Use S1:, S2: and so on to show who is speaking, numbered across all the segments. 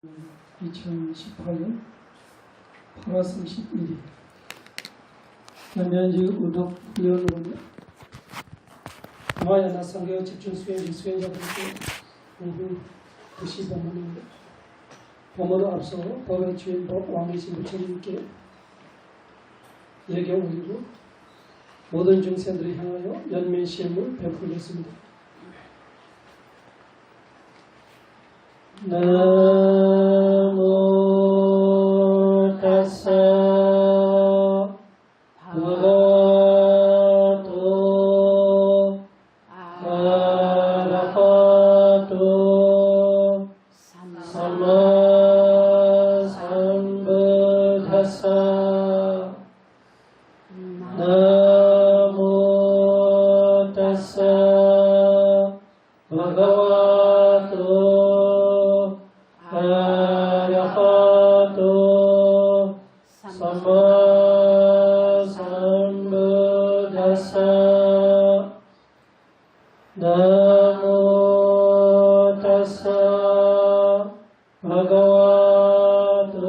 S1: 2018년 8월 31일 연면지 의독위원으로 마야나 상교 집중 수행자들께 부시 법문입니다. 법문을 앞서 법의 주인 법 왕이신 부처님께 예경 올리고 모든 중생들을 향하여 연면 시험을 베풀겠습니다. 나모 타사 භගවතු 아라하토 සම්මා සම්බුද්දස්ස 나모 타사 භගවතු 아라하토 සම්මා සම්බුද්දස්ස නමෝ තස්ස භගවතු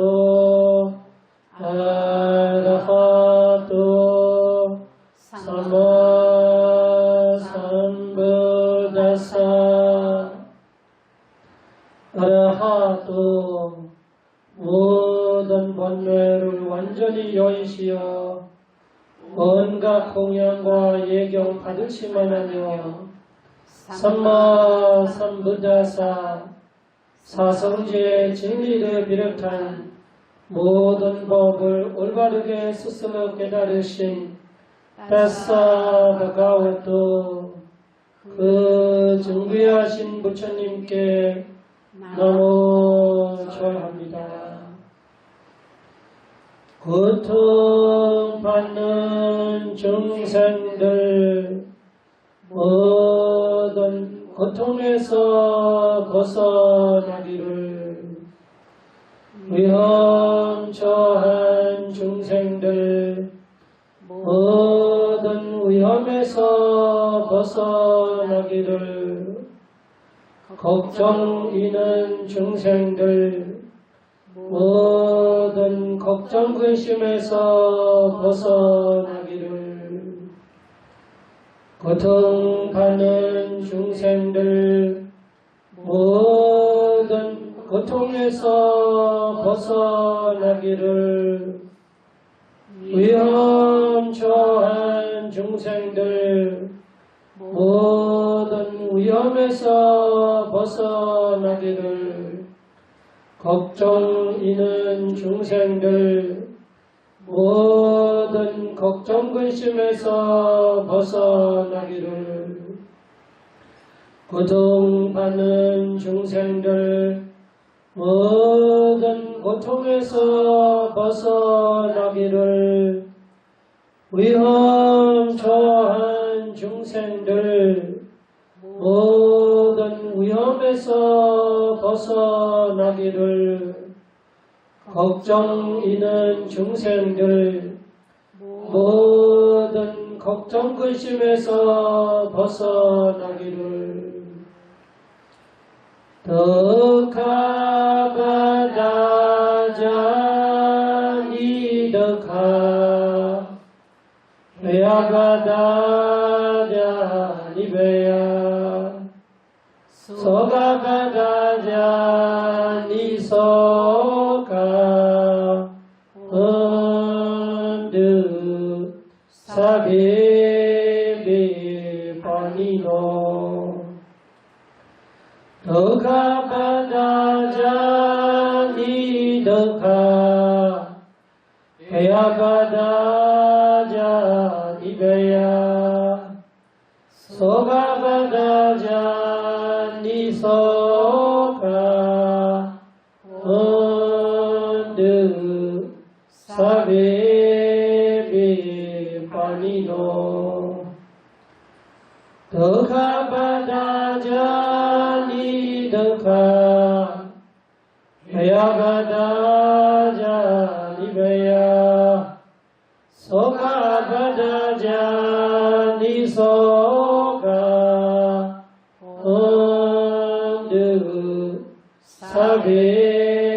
S1: 아라하토 සම්මා සම්බුද්දස්ස 아라하토 모든 번뇌를 완전히 여의시어 온갖 공양과 예경 받으시만 하며 삼마 삼부다사 사성지의 진리를 비롯한 모든 법을 올바르게 스스로 깨달으신 타사 භගවතු 그 증귀하신 부처님께 너무 절합니다. 고통받는 중생들 모든 고통에서 벗어나기를, 위험 처한 중생들 모든 위험에서 벗어나기를, 걱정 있는 중생들 모든 걱정 근심에서 벗어나기를, 고통받는 중생들 모든 고통에서 벗어나기를, 위험 처한 중생들 모든 위험에서 벗어나기를, 걱정 있는 중생들 모든 걱정 근심에서 벗어나기를, 고통받는 중생들 모든 고통에서 벗어나기를, 위험 처한 중생들 모든 위험에서 벗어나기를, 걱정 있는 중생들 모든 걱정 근심에서 벗어나기를, 덕하바다자 니덕하 베야바다자 니베야 소가바다자 니소가 언드 사베베 파니노 덕하바다자 니덕하 베야바다자 니베야 소가바다자 니소가 언드 사베베 파니노 덕하바다자 니덕하 베야바다자 니베야 소가바다자 니소가 언드 사베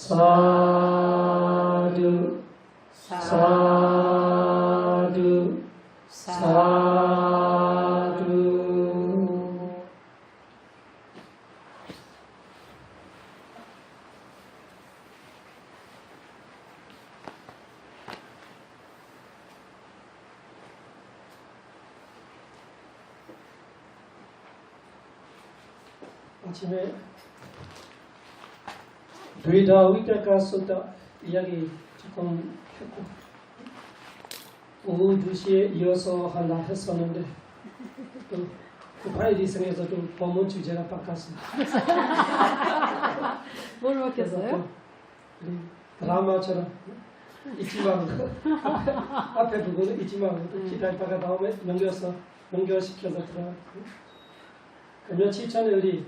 S1: 사두 사두 사두. 아침에 브리다 위때가 쏟다 이야기 조금 했고 오후 2시에 이어서 하려 했었는데 또 파이리성에서 좀 법문 주제가 바꿨습니다.
S2: 뭘 바뀌었어요?
S1: 드라마처럼 잊지 말고 앞에 부분은 잊지 말고 기다리다가 다음에 연결시켜서 들어가고 며칠 전에 우리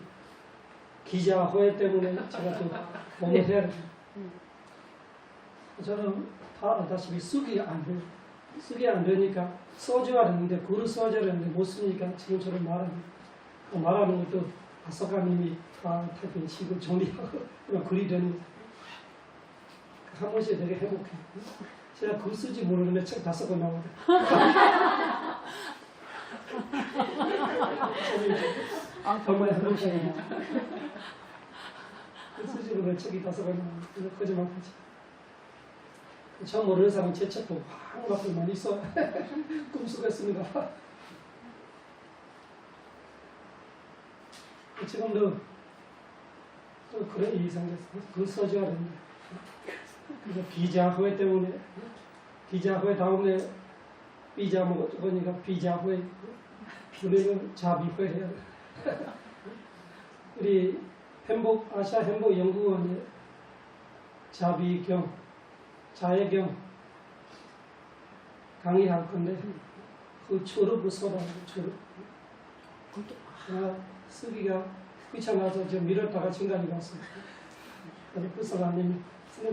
S1: 기자회 때문에 제가 좀 몸을 해야 돼요. 저는 다 알다시피 쑥이 안 돼요. 쑥이 안 되니까 써줘야 되는데 글을 써줘야 되는데 못 쓰니까 지금처럼 말하는 것도 아서가님이 다 타이핑 치고 정리하고 그냥 글이 되는 거예요. 한 번씩 되게 행복해요. 제가 글 쓰지 모르는데 책 5권 나오거든요. 정말 행복해요. 글 쓰지 모르는 책이 5권 나오거든요. 거짓말하지. 처음 모르는 사람 제 책도 확 많이 써. 꿈속였습니다. 지금도 또 그런 일이 생겼어. 글 써줘야 됩니다. 그래서 비자회 때문에 비자회 다음에 비자 먹으니까 비자회 우리는 자비회 해야 돼. 우리 아시아 행복연구원의 자비경 자애경 강의할 건데 그 초록을 써달라고 초록. 쓰기가 귀찮아서 저 미뤘다가 중간에 갔어요. 그래서 그 사람님이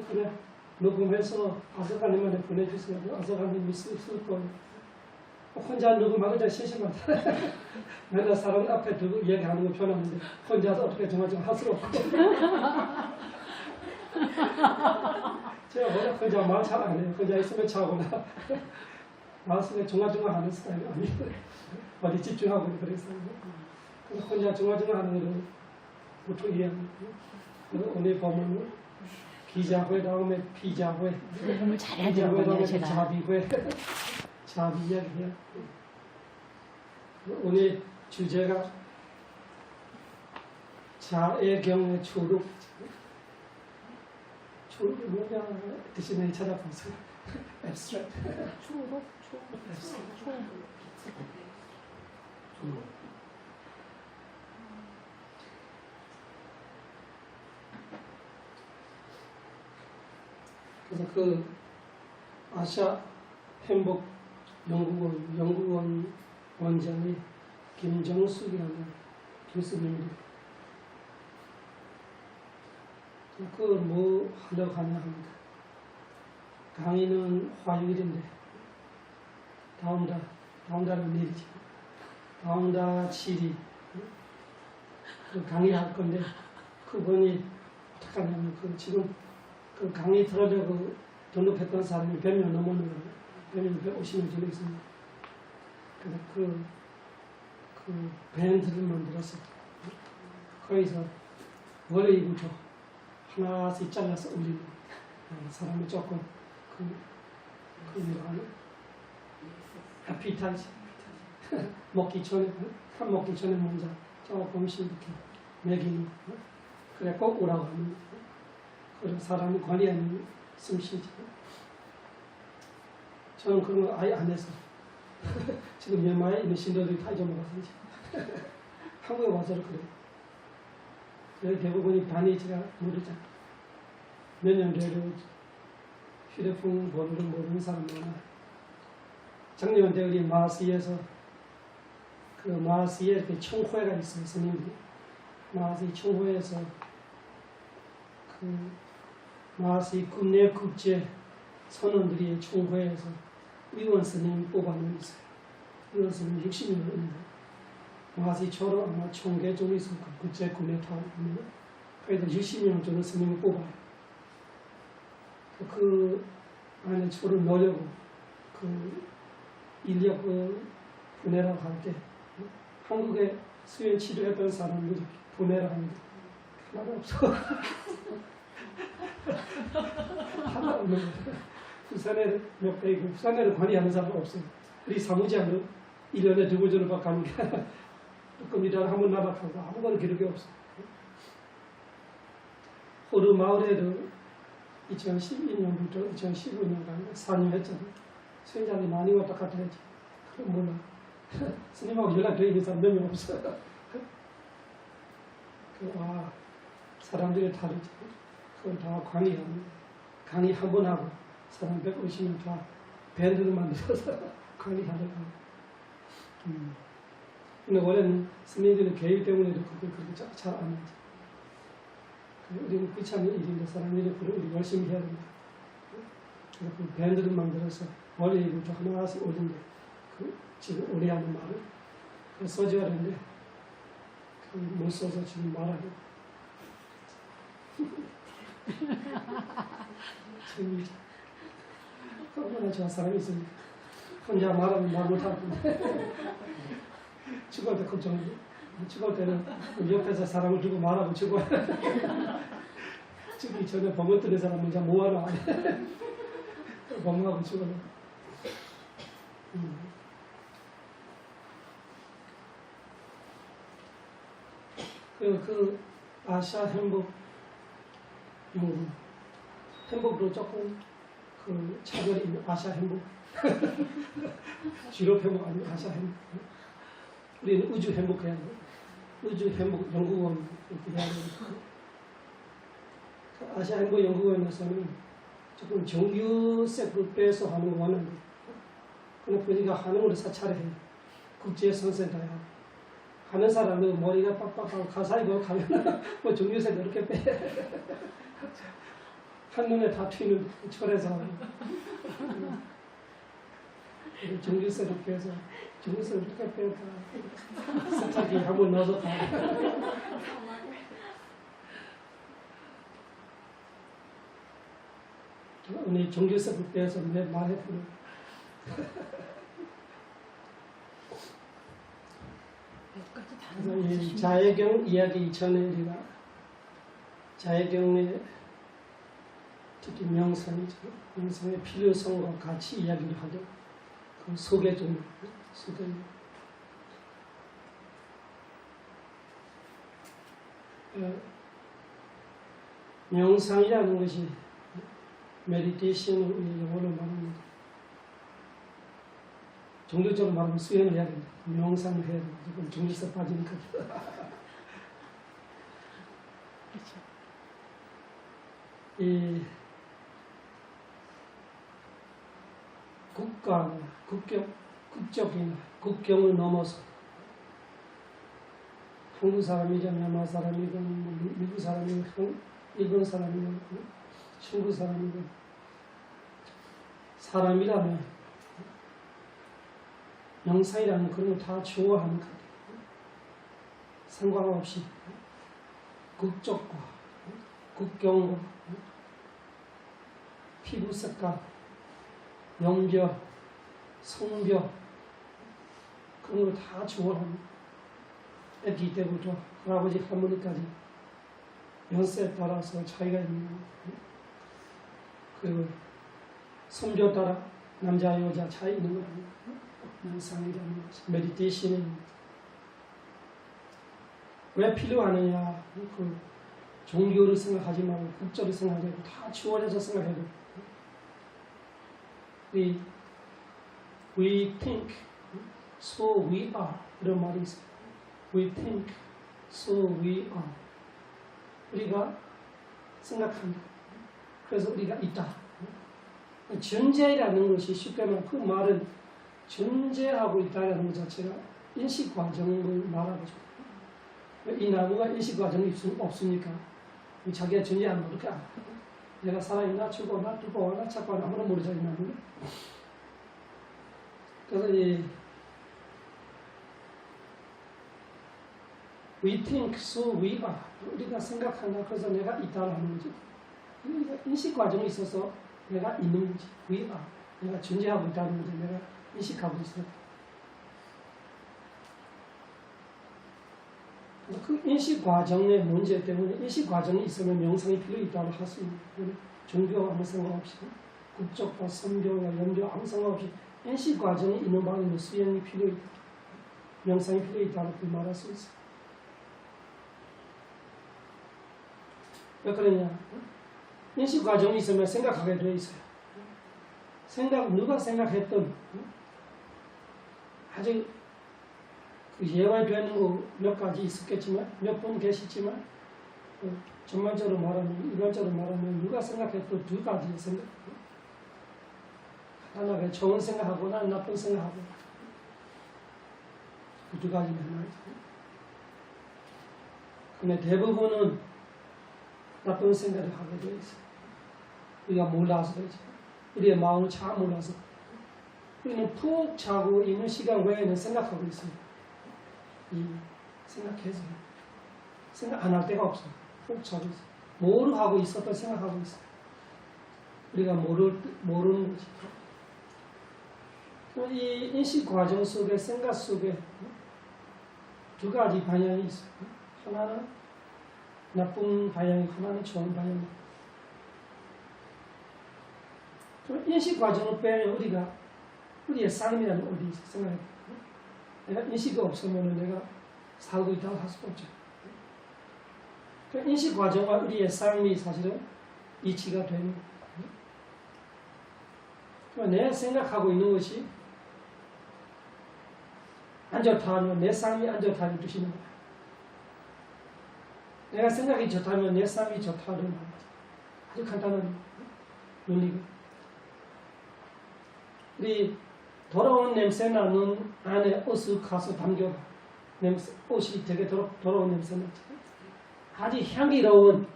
S1: 그래 녹음해서 아서가님한테 보내주세요. 아서가님이 쓸 거예요. 혼자 녹음하고 심심하다. 맨날 사람 앞에 두고 얘기하는 거 편한데 혼자서 어떻게 정말 좀 할 수가 없고. 제가 원래 혼자 말 잘 안 해요. 혼자 있으면 자거나 말 쓰면 중간중간 하는 스타일이 아니에요. 어디 집중하고 그래서 혼자 중간중간 하는 거를 보통 이해합니다. 오늘 보면 기자회 다음에 비자회
S2: 너무 잘
S1: 비자회 다음에
S2: 제가.
S1: 자비회 자비 이야기해요. 오늘 주제가 자애경의 초록. 초록이 뭐냐 대신에 찾아보세요. 앱스트랙트.
S2: 초록.
S1: 그래서 그 아시아 행복 연구원 원장이 김정숙이라는 교수님인데 그걸 뭐 하려고 하냐 합니다. 강의는 화요일인데 다음 달은 내일이지. 다음 달 7일 그 강의할 건데 그분이 어떻게 하냐면 지금 그 강의 들으려고 등록했던 사람이 100명 넘었는 거예요. 100명, 150명 정도 있습니다. 그래서 그 밴드를 만들었어요. 거기서 월요일부터 하나씩 잘라서 올리는 사람이 조금 뭐라 하나? 에피타이즈 먹기 전에 먼저 조금씩 이렇게 먹이는 그래 꼭 오라고 하는 그런 사람이 관리하는 솜씨죠. 저는 그런 거 아예 안 해서 지금 연마에 있는 신도들이 다 잊어먹어서 이제 한국에 와서도 그래요. 여기 대부분이 반이 제가 모르잖아. 몇 년 전에 휴대폰 번호를 모르는 사람 많아. 작년 때 우리 마하시에서 그 마하시에 이렇게 총회가 있어요. 스님들이 마하시 총회에서 그 마하시 국내 국제 선원들이 총회에서 위원 스님 뽑아놓은 있어요. 위원 스님 60명 있는데 마하시처럼 아마 총계 좀 있을 거예요. 국제 국내 타운이면 그래도 60명 정도 스님을 뽑아요. 그 안에 저를 넣으려고 그 인력 보내라고 할 때 한국에 수행 치료했던 사람들이 보내라 하는데 하나도 없어. 하나 없는 거예요. 부산에 몇 배 있고 부산에는 관리하는 사람도 없어요. 우리 사무장은 1년에 2번 정도밖에 가는 게 아니라 조금 일하러 한번 나박하고 아무거나 기록이 없어요. 호르 마을에도 2012년부터 2015년까지 산임했잖아요. 수행자들이 많이 왔다 갔다 했지. 그럼 몰라. 스님하고 연락되어 있는 사람 몇 명 없어요. 사람들이 다르지. 그건 다 강의 한 번 하고 사람 150명 다 밴드를 만들어서 강의하려고 하고. 근데 원래는 스님들은 계획 때문에도 그렇게 잘 안 하지. 우리는 귀찮은 일인데 사람들이 우리 열심히 해야 된다. 그래서 그 밴드를 만들어서 원래부터 하나씩 올린데 지금 오래 하는 말을 써줘야 되는데 못 써서 지금 말하고 재미있어. 얼마나 좋아 사람이 있으니까 혼자 말하면 말 못하고 죽을 때 걱정이지. 죽을 때는 옆에서 사람을 두고 말하고 죽어야 죽기 전에 범어뜨린 사람 먼저 모아놔. 범하고 죽어라. 그 아시아 행복 행복도 조금 그 차별이 있는 아시아 행복 유럽 행복 아니고 아시아 행복. 우리는 우주 행복해야 돼. 우주 행복 연구원 이렇게 해야 되니까. 아시아 행복 연구원에서는 조금 정규색을 빼서 하는 거 원하는데 그냥 보니까 하는 걸로 사찰해. 국제 선센터야. 하는 사람은 머리가 빡빡하고 가사이고 가면 뭐 정규색 이렇게 빼. 한눈에 다 튀는 철에서 정규색을 빼서 정규색을 어떻게 뺄까. 세탁기 한번 넣어서 다. 오늘 정규색을 빼서 내 말해보려. 그래서 이 자해경 이야기 이전에 우리가 자해경의 특히 명상의 필요성과 같이 이야기를 하죠. 그 소개 좀 소개. 명상이라는 것이 메디테이션을 우리 영어로 말합니다. 종교적으로 말하면 수행을 해야 됩니다. 명상을 해야 됩니다. 지금 종교에서 빠지니까.
S2: 그렇죠.
S1: 이 국가나 국적이나 국경을 넘어서 한국 사람이든 미얀마 사람이든 미국 사람이든 일본 사람이든 중국 사람이든 사람이라면 명상이라는 그런 걸 다 좋아하는 것 같아요. 상관없이 국적과 국경과 피부 색깔, 영적, 성벽 그런 걸 다 좋아합니다. 애기 때부터 할아버지 할머니까지 연세에 따라서 차이가 있는 그 성벽 따라 남자 여자 차이 있는 거 아니에요. 명상이라는 것이 메디테이션은 왜 필요하느냐. 그 종교를 생각하지 말고 국적을 생각하고 다 치워내서 생각해도 we think so we are 이런 말이 있어요. We think so we are. 우리가 생각한다. 그래서 우리가 있다. 존재라는 것이 쉽게 말하면 그 말은 존재하고 있다는 것 자체가 인식 과정을 말하죠. 이 나무가 인식 과정이 없습니까? 자기가 존재하는 거 어떻게 알아? 내가 살아있나 죽어나 두꺼워나 착고나 아무나 모르죠. 이 나무는. 그래서 이 we think so we are. 우리가 생각한다. 그래서 내가 있다라는 거죠. 인식 과정이 있어서 내가 있는 거지. 그게 내가 존재하고 있다는 거지. 내가 인식하고 있어. 그 인식 과정의 문제 때문에 인식 과정이 있으면 명상이 필요 있다고 할 수 있는 거예요. 종교 아무 생각 없이, 국적과 선교와 연교 아무 생각 없이 인식 과정이 있는 방에는 수행이 필요 있다. 명상이 필요 있다고 말할 수 있어요. 왜 그러냐? 인식 과정이 있으면 생각하게 돼 있어요. 누가 생각했던 아주 예외되는 거 몇 가지 있었겠지만, 몇 분 계시지만, 전반적으로 말하면, 일반적으로 말하면, 누가 생각했던 두 가지의 생각. 간단하게 좋은 생각하거나 나쁜 생각하고, 그 두 가지만 말이죠. 근데 대부분은 나쁜 생각을 하게 되어 있어요. 우리가 몰라서 그렇지. 우리의 마음을 잘 몰라서. 우리는 푹 자고 있는 시간 외에는 생각하고 있어요. 생각해서 생각 안 할 데가 없어요. 푹 자고 있어요. 뭐를 하고 있었던 생각하고 있어요. 우리가 모르는 거지. 이 인식 과정 속에 생각 속에 두 가지 방향이 있어요. 하나는 나쁜 방향이고 하나는 좋은 방향이고. 인식 과정을 빼면 우리의 삶이라는 어디 있어 생각해. 내가 인식이 없으면 내가 살고 있다고 할 수가 없죠. 인식 과정과 우리의 삶이 사실은 이치가 되는 거예요. 내가 생각하고 있는 것이 안 좋다면 내 삶이 안 좋다는 뜻이는 거야. 내가 생각이 좋다면 내 삶이 좋다는 거야. 아주 간단한 논리고. 우리 더러운 냄새 나는 안에 옷을 가서 담겨봐. 옷이 되게 더러운 냄새 나지. 아주 향기로운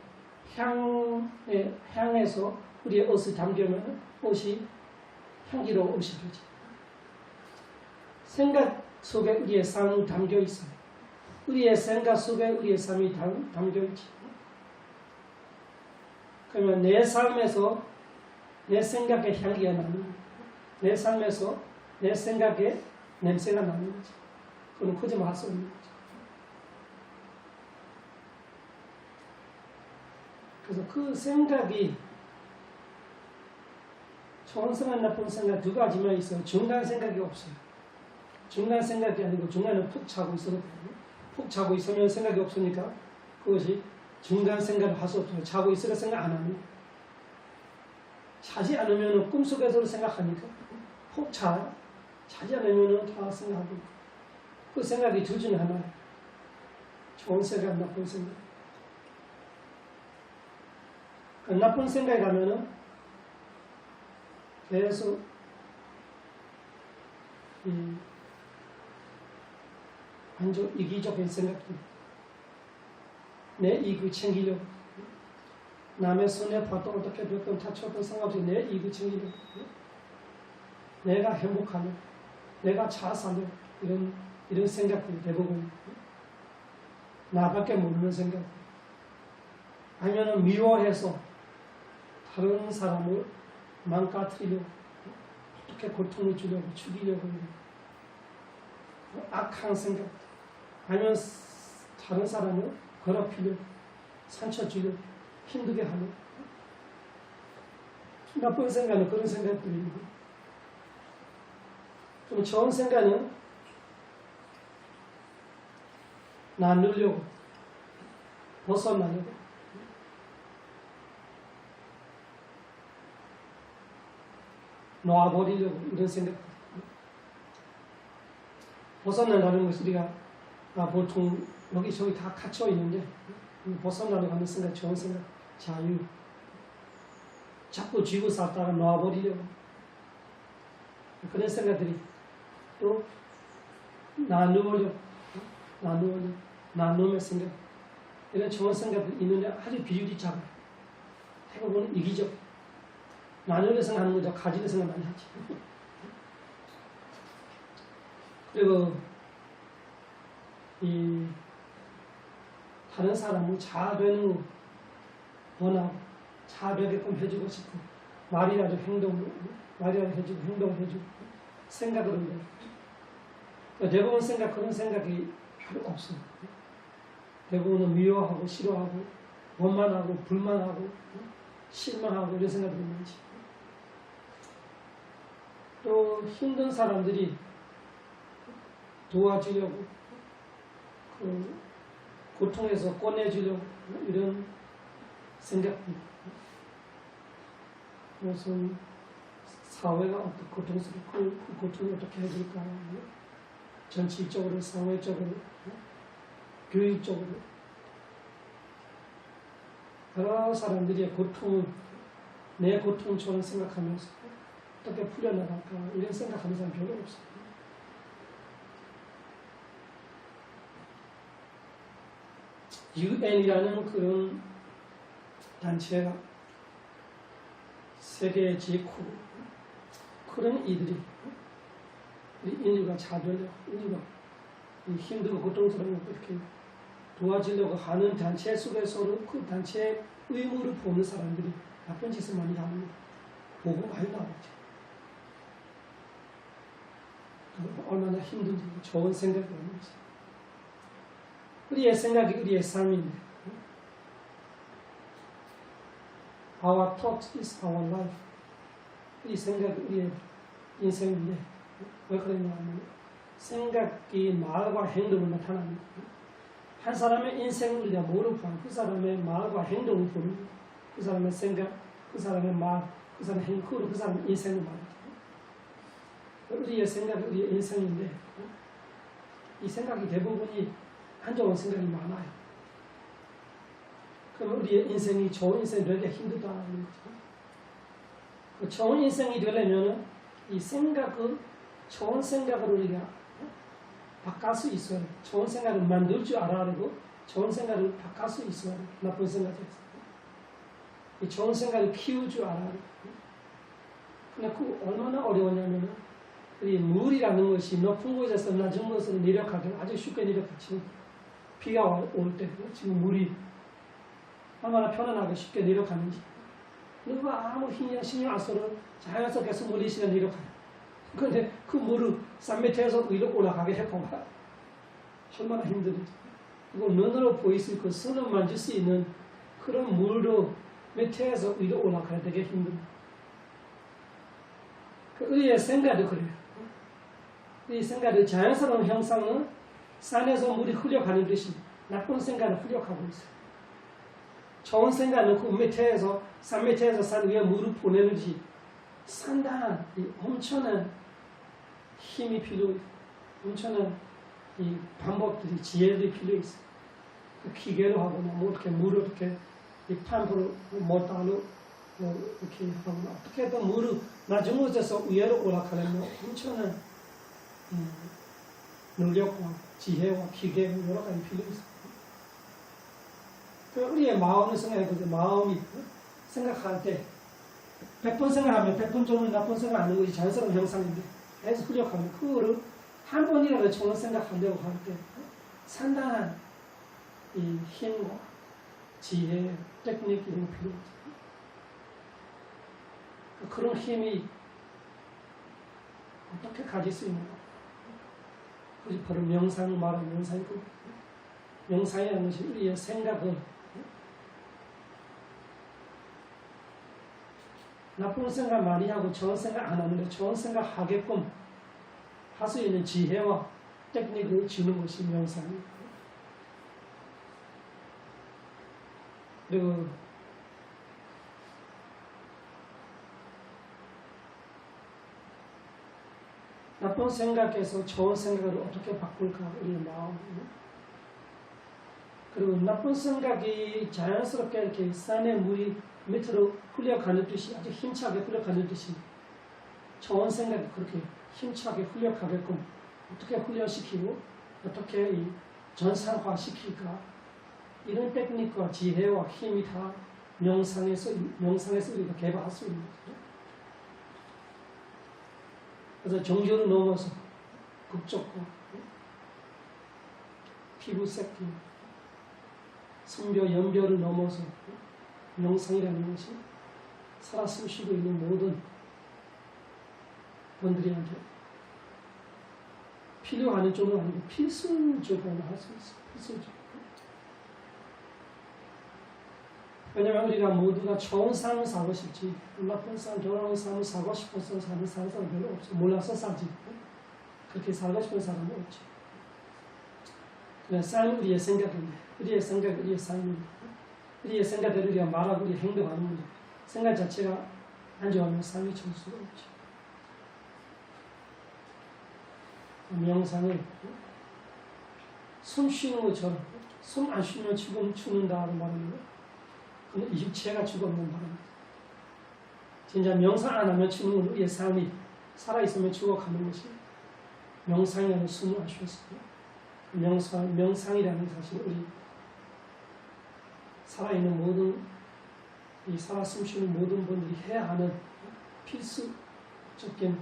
S1: 향에서 우리의 옷을 담겨면 옷이 향기로운 옷이 되지. 생각 속에 우리의 삶이 담겨 있어요. 우리의 생각 속에 우리의 삶이 담겨 있지. 그러면 내 삶에서 내 생각의 향기가 나는 거예요. 내 삶에서 내 생각에 냄새가 나는 거지. 그건 거짓말 할 수 없는 거죠. 그래서 그 생각이 좋은 생각, 나쁜 생각 두 가지만 있어요. 중간 생각이 없어요. 중간 생각이 아니고 중간에 푹 자고 있어도 되거든요. 푹 자고 있으면 생각이 없으니까 그것이 중간 생각을 할 수 없어요. 자고 있으니까 생각 안 하니. 자지 않으면 꿈속에서도 생각하니까 푹 자지 않으면 다 생각하고 있고. 그 생각이 둘 중에 하나예요. 좋은 생각, 나쁜 생각. 나쁜 생각이 가면은 계속 이기적인 생각들. 내 이익을 챙기려고. 남의 손에 봤던 어떻게 됐든 다쳤던 상관없이 내 이익을 챙기려고. 내가 행복하려. 내가 잘 살려. 이런 생각들이 대부분. 나밖에 모르는 생각. 아니면 미워해서 다른 사람을 망가뜨리려고. 어떻게 고통을 주려고, 죽이려고. 악한 생각. 아니면 다른 사람을 괴롭히려고, 상처 주려고, 힘들게 하려고. 나쁜 생각은 그런 생각들이고. 좀 좋은 생각은 나누려고, 벗어나려고. 놓아버리려고 이런 생각. 벗어나려는 것이 우리가 보통 여기저기 다 갇혀 있는데 벗어나려고 하는 생각, 좋은 생각, 자유. 자꾸 쥐고 살다가 놓아버리려고. 그런 생각들이 또 나누려고. 나누면 생각. 이런 좋은 생각들이 있는데 아주 비율이 작아요. 대부분 이기적. 나누려 생각하는 거죠. 가지려 생각 많이 하지. 그리고 다른 사람을 잘 되는 거 원하고 잘 되게끔 해주고 싶고 말이라도 말이라도 해주고 행동을 해주고 생각을 해주고 대부분 그런 생각이 별로 없어요. 대부분은 미워하고 싫어하고 원만하고 불만하고 실망하고 이런 생각들이 많지. 또 힘든 사람들이 도와주려고 그 고통에서 꺼내주려고 이런 생각입니다. 무슨 사회가 어떻게 고통스럽고 그 고통을 어떻게 해줄까, 정치적으로, 사회적으로, 교육적으로 여러 사람들이 고통을 내 고통처럼 생각하면서 어떻게 풀려나갈까 이런 생각하는 사람 별로 없어요. UN이라는 그런 단체가 세계에 제일 크고 그런 이들이 우리 인류가 잘 되려고 인류가 힘들고 고통스러운 것도 이렇게 도와주려고 하는 단체 속에서도 그 단체의 의무를 보는 사람들이 나쁜 짓을 많이 합니다. 보고 많이 나오죠. 얼마나 힘든지 좋은 생각이 없는지. 우리의 생각이 우리의 삶인데 Our thought is our life. 우리 생각이 우리의 인생인데 왜 그러냐면 생각이 말과 행동을 나타납니다. 한 사람의 인생을 우리가 모르고 그 사람의 말과 행동을 보는 그 사람의 생각, 그 사람의 말, 그 사람의 행동, 그 사람의 인생을 말합니다. 우리의 생각이 우리의 인생인데 이 생각이 대부분이 안 좋은 생각이 많아요. 그럼 우리의 인생이 좋은 인생이 되기 힘들다는 거죠. 그 좋은 인생이 되려면 이 생각을 좋은 생각으로 우리가 바꿀 수 있어요. 좋은 생각을 만들 줄 알아야 되고 좋은 생각을 바꿀 수 있어요. 나쁜 생각에서. 이 좋은 생각을 키울 줄 알아야 되고. 근데 그 얼마나 어려우냐면 이 물이라는 것이 높은 곳에서 낮은 곳으로 내려가기 아주 쉽게 내려가죠. 비가 올 때 지금 물이 얼마나 편안하게 쉽게 내려가는지. 누가 아무 신경 안 써도 자연스럽게 계속 물이 시간 내려가요. 그런데 그 물을 산 밑에서 위로 올라가게 해봐봐. 얼마나 힘들지. 이거 눈으로 보일 수 있고 손으로 만질 수 있는 그런 물로 밑에서 위로 올라가야 되게 힘듭니다. 우리의 생각도 그래요. 우리 생각의 자연스러운 형상은 산에서 물이 흘려가는 듯이 나쁜 생각을 흘려가고 있어요. 좋은 생각은 그 밑에서 산 밑에서 산 위에 물을 보내는 듯이 상당한 엄청난 힘이 필요해요. 엄청난 이 방법들이 지혜들이 필요했어요. 그 기계로 하거나 뭐 이렇게 물을 이렇게 이 팜프로 못다로 이렇게 하거나 어떻게든 물을 낮은 곳에서 위로 올라가려면 엄청난 능력과 지혜와 기계 여러 가지 필요했어요. 그 우리의 마음을 생각해보세요. 마음이 생각할 때 100번 생각하면 100번 좋은 나쁜 생각하는 것이 자연스러운 형상인데 계속 흘려가면 그거를 한 번이라도 좋은 생각하려고 할 때 상당한 이 힘과 지혜, 테크닉 이런 거 필요하죠. 그런 힘이 어떻게 가질 수 있는가? 그것이 바로 명상을 말하는 명상이고 명상이라는 것이 우리의 생각을 나쁜 생각 많이 하고 좋은 생각 안 하는데 좋은 생각 하게끔 할 수 있는 지혜와 테크닉을 주는 것이 명상입니다. 그리고 나쁜 생각에서 좋은 생각으로 어떻게 바꿀까 우리의 마음. 그리고 나쁜 생각이 자연스럽게 이렇게 산의 물이 밑으로 흘려가는 듯이 아주 힘차게 흘러가는 듯이 좋은 생각이 그렇게 힘차게 흘려가게끔 어떻게 훈련시키고 어떻게 이 전산화시킬까 이런 테크닉과 지혜와 힘이 다 명상에서 우리가 개발할 수 있는 거죠. 그래서 종교를 넘어서 국적과 피부색기, 성별, 연별을 넘어서 명상이라는 것이 살아 숨쉬고 있는 모든 분들이한테 필요한 쪽은 아니고 필수적으로 할 수 있어요. 필수적. 왜냐면 우리가 모두가 좋은 삶을 살고 싶지, 나쁜 삶, 돌아온 삶을 살고 싶어서 사는 사람은 별로 없어. 몰라서 살지. 그렇게 살고 싶은 사람은 없지. 그냥 삶은 우리의 생각인데, 우리의 생각, 우리의 삶입니다. 우리의 생각대로 우리가 말하고 우리 행동하는 문제. 생각 자체가 안 좋으면 삶이 좋을 수가 없지. 명상은 숨 쉬는 것처럼, 숨 안 쉬면 죽는다는 말입니다. 이 육체가 죽었는 말입니다. 진짜 명상 안 하면 죽는 건 우리의 삶이 살아있으면 죽어가는 것이 명상이라는 숨을 안 쉬었어요. 명상이라는 사실 우리 살아있는 모든 이 살아 숨쉬는 모든 분들이 해야 하는 필수적인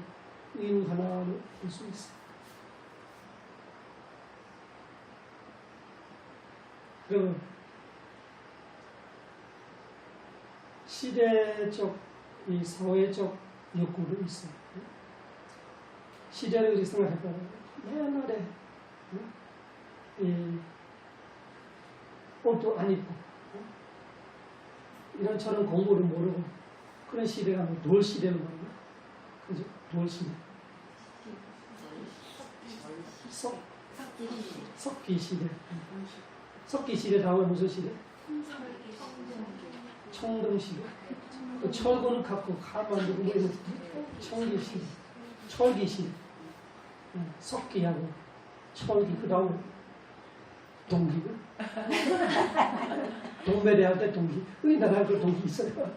S1: 의무 하나를 볼 수 있어요. 그리고 시대적, 이 사회적 욕구도 있어요. 시대를 우리 생각해봐요. 옛날에 옷도 안 입고 이런저런 공부를 모르고 그런 시대가 뭐 돌 시대로 말이야. 그죠? 돌 시대. 석기 시대. 석기 시대 다음에 무슨 시대? 청동 시대. 또 철근을 갖고 칼 만들고 뭐 이런 청기 시대. 철기 시대. 석기하고 철기. 그 다음에 동기고. 동매대 할 때 동기. 우리나라도 동기 있어요.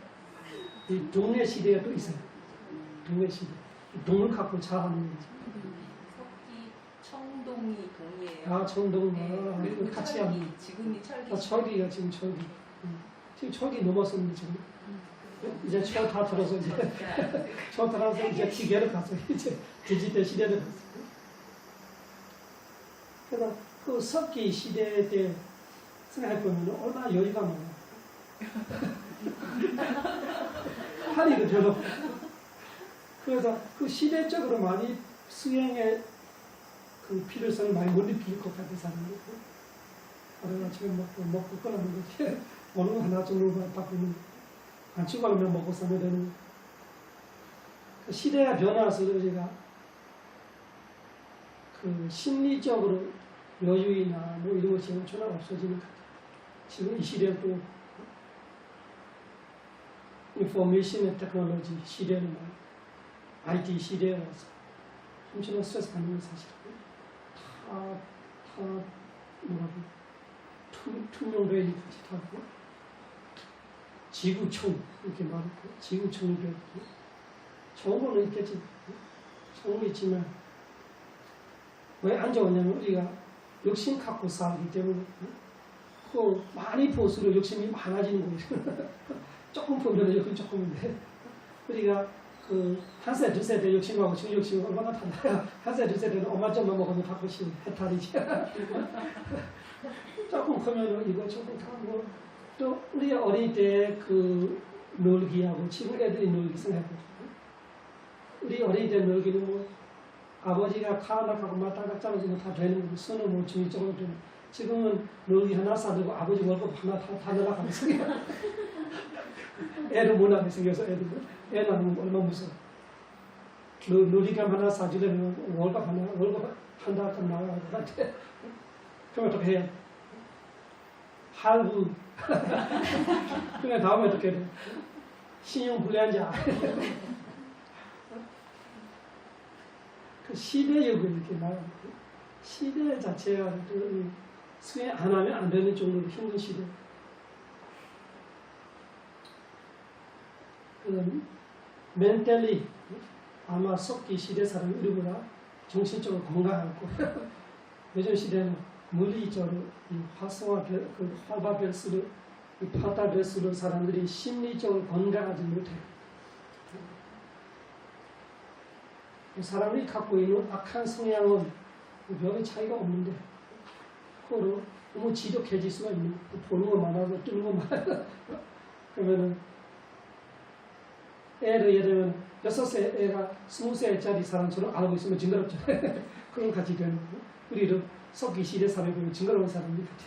S1: 이 동네 시대가 또 있어요. 동네 시대. 동을 갖고 자하는 거지.
S3: 석기, 청동이 동이에요.
S1: 아, 청동.
S3: 네.
S1: 그리고 같이 하는.
S3: 지금이 철기.
S1: 아, 철기가 지금 철기. 지금 철기 넘었습니다, 지금. 이제 철 다 들어서 이제. 철 들어서 이제 기계를 갔어요. 이제 디지털 시대를 갔어요. 그래서 그 석기 시대 때 생각해보면 얼마나 여유가 많아요. 할일이 별로. 그래서 그 시대적으로 많이 수행의 그 필요성을 많이 못 느낄 것 같은 사람이 있고, 하루 아침에 먹고 끊어는 거지. 어느 하나 정도만 바꾸는, 안 죽어가면 먹고 살면 되는 거. 그 시대가 변화해서 우리가 그 심리적으로 여유이나 뭐 이런 것이 전혀 없어지는 것 같아요. 지금 이 시대에 또 인포메이션 테크놀로지 시대는 IT 시대에 와서 엄청난 스트레스 받는 건 사실이에요. 다 뭐라고 투명배기까지 타고 지구촌 이렇게 말하고 지구촌이 되고 좋은 거는 있겠지. 좋은 거 있지만 왜 안 좋으냐면 우리가 욕심 갖고 살기 때문에 그 많이 볼수록 욕심이 많아지는 거예요. 조금 보면 욕심 조금인데 우리가 그 한 세, 두 세대 욕심하고 지금 욕심이 얼마나 달라요. 한 세, 두 세대는 엄마 점만 먹으면 다 것이 해탈이지. 조금 크면 이거 조금 다 뭐 또 우리 어릴 때 그 놀기하고 지금 애들이 놀기 생각해보죠. 우리 어릴 때 놀기는 뭐 아버지가 카라나하고 맞다가 짜르지면 다 되는 거고 손은 뭐 중립적으로 되는. 지금은 놀기 하나 사들고 아버지 월급 하나 다 날아가면서 애를 못 하게 생겨서 애 낳으면 얼마나 무서워. 놀이감 하나 사주려면 월급 한 달 나가야 돼. 그럼 어떻게 해야 돼? 할부. 그냥 다음에 어떻게 돼? 신용불량자. 그 시대역을 이렇게 말하는 거예요. 시대 자체가 수행 안 하면 안 되는 정도로 힘든 시대. 멘탈리 아마 석기 시대 사람이 우리보다 정신적으로 건강할 거예요. 요즘 시대는 물리적으로 이 활성화 그 활발될수록 이 파다될수록 사람들이 심리적으로 건강하지 못해요. 사람이 갖고 있는 악한 성향은 별의 차이가 없는데 그거로 너무 지독해질 수가 있는 거예요. 보는 거 많아서 뜨는 거 많아서 그러면은 애를 예를 들면 6살 애가 20살짜리 사람처럼 알고 있으면 징그럽죠. 그런 같이 되는 거예요. 우리도 석기 시대 사람이 보면 징그러운 사람이 같아.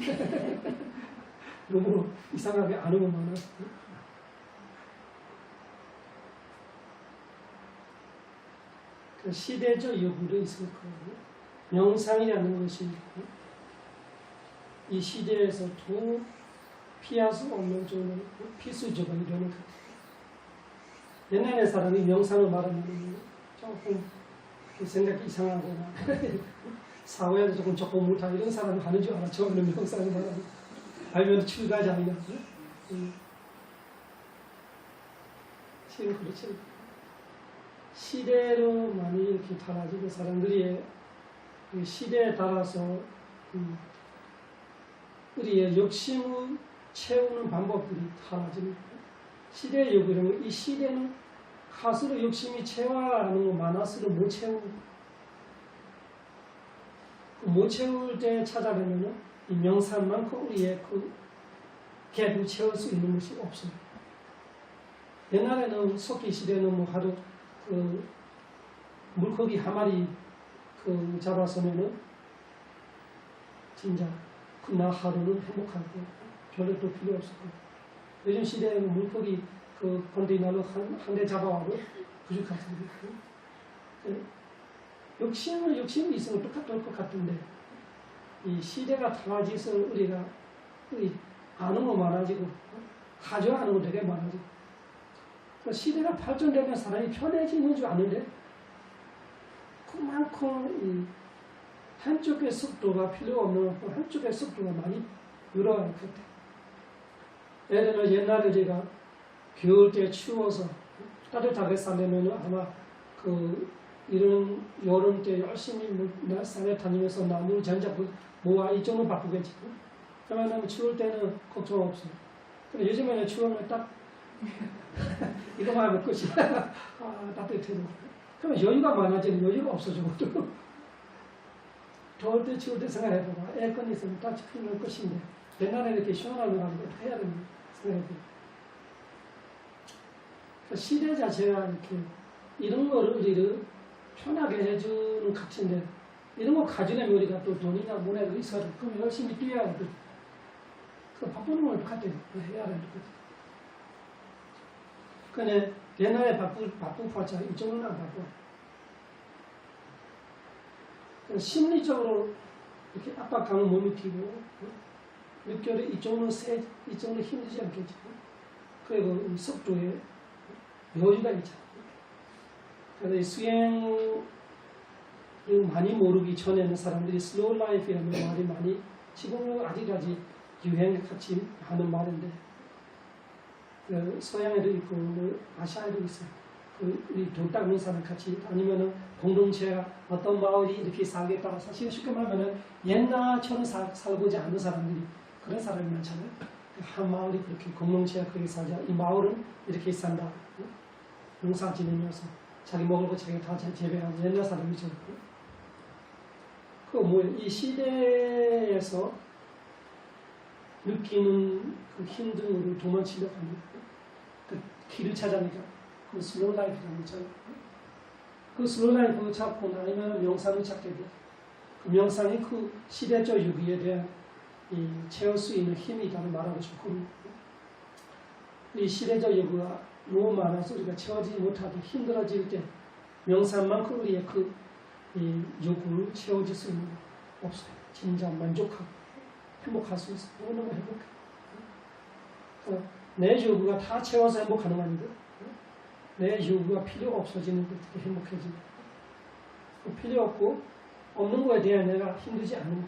S1: 너무 이상하게 아는 것 많아서. 그 시대적 요구도 있을 거예요. 명상이라는 것이 이 시대에서 더 피할 수 없는 정도로 필수적인 되는 것 같아요. 옛날에 사람이 명상을 말하면 조금 생각이 이상하거나 사회에도 조금 못하고 이런 사람이 하는 줄 알아. 처음에는 명상을 말하면 알면 출가자 아니냐. 지금 그렇죠. 시대로 많이 이렇게 달라지고 사람들이 시대에 따라서 우리의 욕심을 채우는 방법들이 달라지는 거예요. 시대의 요구는 이 시대는 갈수록 욕심이 채워가는 거 많아서도 못 채우는 거예요. 못 채울 때 찾아보면은 이 명상만큼 우리의 그 갭을 채울 수 있는 것이 없어요. 옛날에는 석기 시대는 뭐 하루 그 물고기 한 마리 그 잡았으면은 진짜 그날 하루는 행복하고 별로 또 필요 없었고 요즘 시대에는 물고기 그 컨테이너로 한 대 잡아와도 부족하잖아요. 욕심이 있으면 똑같을 것 같은데 이 시대가 달라져서 우리가 아는 거 많아지고 가져가는 거 되게 많아지고 시대가 발전되면 사람이 편해지는 줄 아는데 그만큼 한쪽의 속도가 필요 없는 만큼 한쪽의 속도가 많이 늘어날 것 같아요. 예를 들면 옛날에 제가 겨울 때 추워서 따뜻하게 살려면 아마 이런 여름 때 열심히 산에 다니면서 나무 전자고 모아 이쪽으로 바꾸겠지. 그러면 추울 때는 걱정 없어요. 근데 요즘에는 추우면 딱 이거만 하면 끝이야. 따뜻해져. 그러면 여유가 많아지는 여유가 없어져. 더울 때 추울 때 생각해봐봐. 에어컨 있으면 딱 피면 끝인데 옛날에 이렇게 시원하게 가지고 어떻게 해야 되는지 생각해봐요. 시대 자체가 이렇게 이런 거를 우리를 편하게 해주는 가치인데 이런 거 가지려면 우리가 또 돈이나 뭐나 있어야 그럼 열심히 뛰어야 돼. 그 바쁘는 건 똑같아요. 해야 되는 거지. 근데 옛날에 바쁘봤자 이쪽은 안 바빠. 심리적으로 이렇게 압박감을 못 느끼고 느껴도 이쪽은 힘들지 않겠지. 그리고 속도에 여유가 있잖아. 그래서 수행을 많이 모르기 전에는 사람들이 슬로우 라이프라는 말이 많이 지금은 아직까지 유행같이 하는 말인데 서양에도 있고 아시아에도 있어요. 우리 돈 닦는 사람 같이 아니면은 공동체가 어떤 마을이 이렇게 살겠다. 사실 쉽게 말하면은 옛날처럼 살고자 않는 사람들이 그런 사람이 많잖아요. 한 마을이 그렇게 공동체가 그렇게 살자. 이 마을은 이렇게 산다. 농사 지내면서 자기 먹을 거 자기가 다 재배하는 옛날 사람이죠. 이 시대에서 느끼는 그 힘듦을 도망치려고 하는 그 길을 찾아니까 그 슬로우 라이프라는 거잖아요. 그 슬로우 라이프를 찾고 나면 명상을 찾게 돼. 그 명상이 그 시대적 요구에 대한 채울 수 있는 힘이라고 말하고 싶거든요. 이 시대적 요구가 너무 많아서 우리가 채워지지 못하고 힘들어질 때 명상만큼 우리의 그 요구를 채워질 수 있는 거 없어요. 진짜 만족하고 행복할 수 있어요. 너무너무 행복해. 내 요구가 다 채워서 행복하는 거 아닌데 내 요구가 필요 없어지는 게 어떻게 행복해지는 거야. 필요 없고 없는 거에 대한 내가 힘들지 않은 거.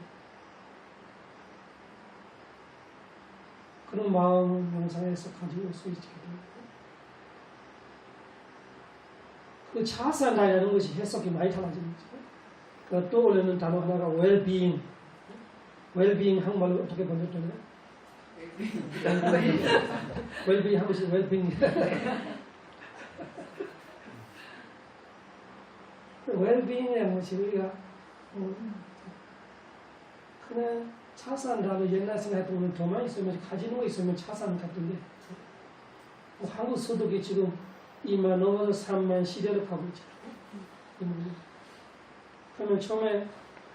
S1: 그런 마음을 명상에서 가지고 올 수 있게 됩니다. 그 자산이라는 것이 해석이 많이 달라지는 거죠. 그 떠오르는 단어 하나가 well-being. well-being 한국말로 어떻게 번역되나요? well-being 한 것이 well-being. well-being이라는 것이 우리가 그냥 차산다고 옛날 생각해보면 돈만 있으면 가지는 거 있으면 차산 같은데 한국 소득이 지금 2만 넘어서 3만 시대로 가고 있죠. 그러면 처음에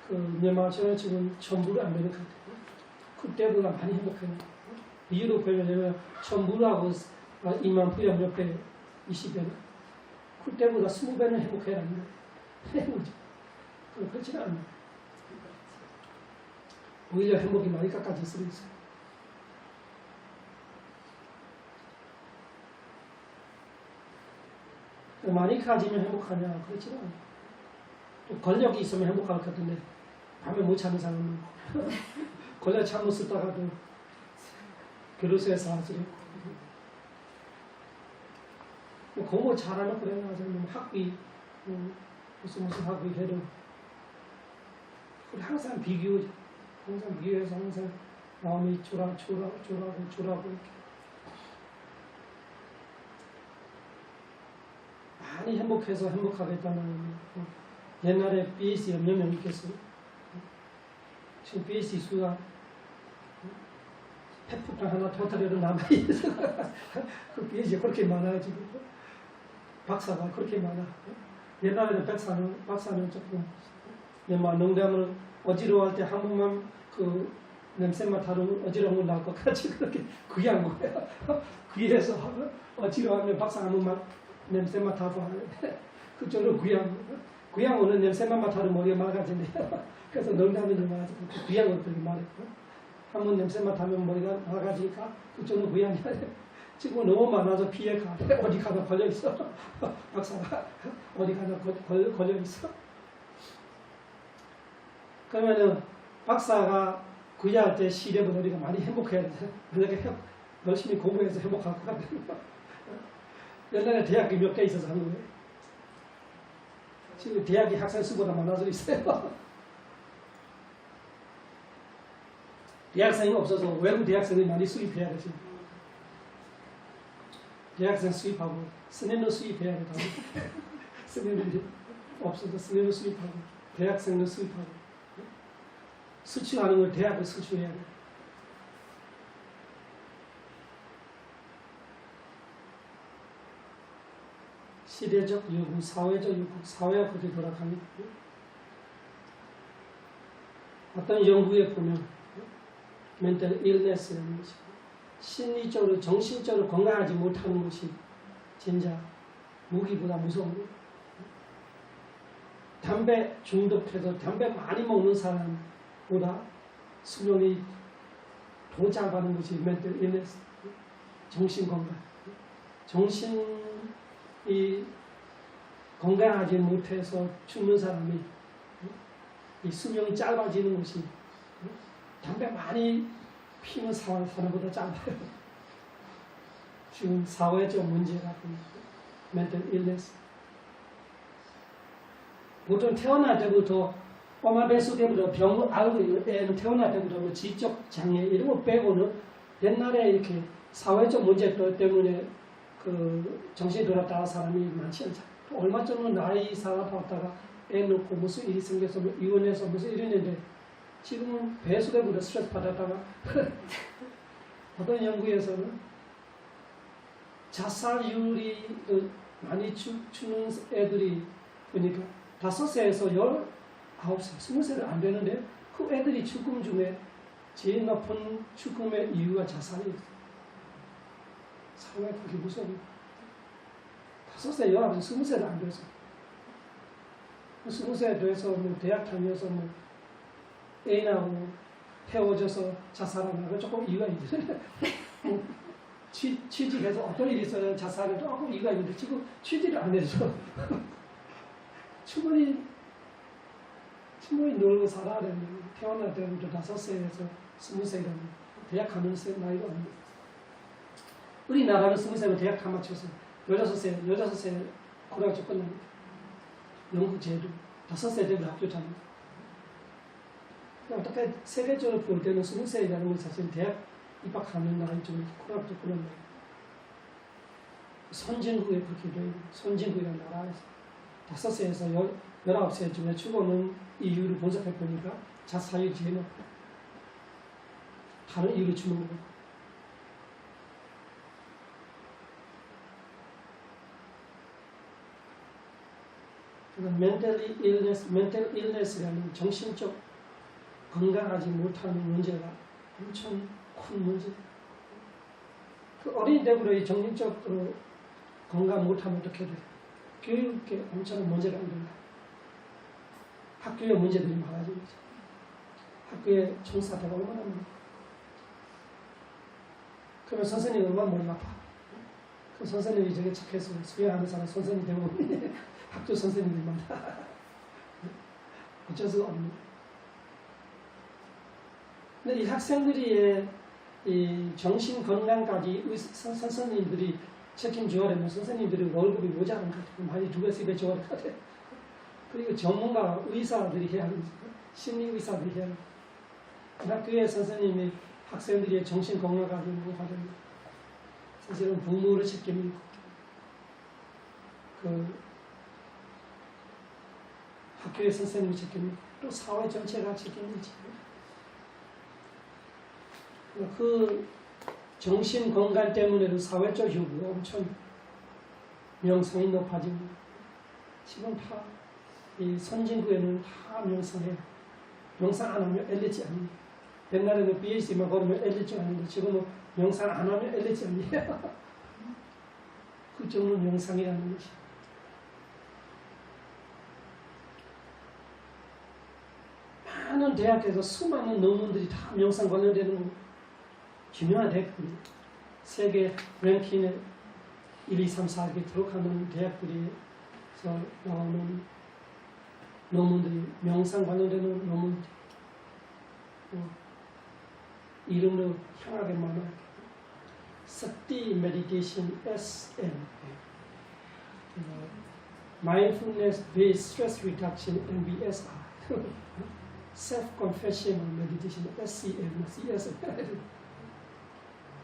S1: 그 미얀마처럼 지금 전부를 안 되는 것 같아요. 그때보다 많이 행복해요. 이유로 보려면 전부하고 2만 부여 몇 배, 20배는 그때보다 20배는 행복해라는 거예요. 행복이죠. 그렇지는 않아요. 오히려 행복이 많이 깎아질 수도 있어요. 많이 가지면 행복하냐? 그렇지는 않아요. 또 권력이 있으면 행복할 것 같은데 밤에 못 참는 사람은 권력 참고 쓰다가도 교도소에 사라지고 공부 잘하는 그래 가지고 학위 무슨 학위 해도 우리 항상 비교죠. 항상 비교해서 항상 마음이 졸하고 이렇게 많이 행복해서 행복하겠다는 옛날에 BS 몇 명 있겠어요? 지금 BS 수가 팩폭탄 하나 터뜨려도 남아있어. 그 BS 그렇게 많아요 지금. 박사가 그렇게 많아. 옛날에는 박사는 조금 농담을 어지러워할 때 한 번만 그 냄새만 다루면 어지러운 건 나을 것 같이 그렇게 귀한 거예요. 귀해서 어지러워하면 박사 한 번만 냄새만 다루는데 그쪽으로 귀한 거는 냄새만 맡아도 머리가 맑아진대요. 그래서 농담이 말하지 귀한 것들이 말했고 한 번 냄새만 타면 머리가 맑아지니까 그쪽은 귀한 게 아니에요. 지금 너무 많아서 피해가 어디 가나 걸려 있어. 박사가 어디 가나 걸려 있어. 그러면은 박사가 구제할 때 시대보다 우리가 많이 행복해야 돼. 그렇게 열심히 공부해서 행복할 것 같아요. 옛날에 대학이 몇 개 있어서 한국에 지금 대학이 학생 수보다 많아져 있어요. 대학생이 없어서 외국 대학생이 많이 수입해야 되지. 대학생 수입하고 스님도 수입해야 돼. 스님들이 없어서 스님도 수입하고 대학생도 수입하고 수출하는 걸 대학을 수출해야 돼. 시대적 요구, 사회적 요구, 사회가 그렇게 돌아갑니다. 어떤 연구에 보면 mental illness라는 것이 심리적으로, 정신적으로 건강하지 못하는 것이 진짜 무기보다 무서운 거예요. 담배 중독해서 담배 많이 먹는 사람보다 수명이 더 짧아지는 것이 mental illness, 정신건강. 정신이 건강하지 못해서 죽는 사람이 이 수명이 짧아지는 것이 담배 많이 피는 사람보다 짧아요. 지금 사회적 문제가 mental illness. 보통 태어날 때부터 엄마 뱃속 때부터 병을 알고 있는 애는 태어날 때부터 뭐 지적 장애 이런 거 빼고는 옛날에 이렇게 사회적 문제 때문에 그 정신이 돌았다가 사람이 많지 않잖아. 얼마 전에 나이 살아봤다가 애 놓고 무슨 일이 생겨서 이혼해서 무슨 일이 있는데 지금은 배속에부터 스트레스 받았다가 어떤 연구에서는 자살률이 많이 죽는 애들이 보니까 5세에서 19세, 20세는 안 되는데 그 애들이 죽음 중에 제일 높은 죽음의 이유가 자살이에요. 사회가 그렇게 무서워. 5세, 19세, 20세도 안 돼서 20세 돼서 뭐 대학 다녀서 뭐 애인하고 헤어져서 자살하는 건 조금 이유가 있죠. 뭐 취직해서 어떤 일이 있어야 자살은 조금 이유가 있는데 지금 취직을 안 해서 충분히 놀고 살아야 되는데 태어날 때부터 5세에서 20세라면 대학 가는 나이가 아닙니다. 우리나라는 20세면 대학 다 맞춰서 16세 고등학교 끝납니다. 영국 제도 5세 되면 학교 다닙니다. 어떻게 세계적으로 볼 때는 20세라는 건 사실 대학 입학하는 나이 좀 고등학교 그런 나이. 선진국에 그렇게 돼요. 선진국이라는 나라에서 5세에서 19세 중에 죽어는 이유를 분석해 보니까 자살이 제일 높고 다른 이유를 주는 거고. mental illness라는 정신적 건강하지 못하는 문제가 엄청 큰 문제. 그 어린이 때부터 이 정신적으로 건강 못하면 어떻게 돼요? 교육에 엄청난 문제가 있는 거예요. 학교에 문제들이 많아지는 거죠. 학교에 종사자가 얼마나 많아요. 그러면 선생님이 얼마나 머리 아파. 그 선생님이 저게 착해서 수행하는 사람 선생님 대부분 학교 선생님들만 어쩔 수가 없는. 근데 이 학생들이 이 정신 건강까지 선생님들이 책임져야 되면 선생님들이 월급이 모자란 것 같아요. 많이 2배, 3배 줘야 될 것 같아요. 그리고 전문가 의사들이 해야 하는 거죠. 심리 의사들이 해야 하는 거죠. 학교의 선생님이 학생들의 정신 건강까지 하려면 사실은 부모의 책임이고 그 학교의 선생님의 책임이고 또 사회 전체가 책임이지. 그 정신 건강 때문에도 사회적 효과가 엄청 명성이 높아지고 지금 다 이 선진국에는 다 명성해요. 명상 안 하면 엘리트 아니에요. 옛날에는 BHD만 걸으면 엘리트 아닌데 지금은 명상 안 하면 엘리트 아니에요. 그 정도 명상이라는 것이. 많은 대학에서 수많은 논문들이 다 명상 관련되는 중요한 대학들이 세계 랭킹에 1, 2, 3, 4 이렇게 들어가는 대학들에서 나오는 논문들이 명상 관련되는 논문들이 이름도 향하게 많아요. Sati Meditation SM, Mindfulness Based Stress Reduction MBSR, Self-Confessional Meditation SCM, CSM,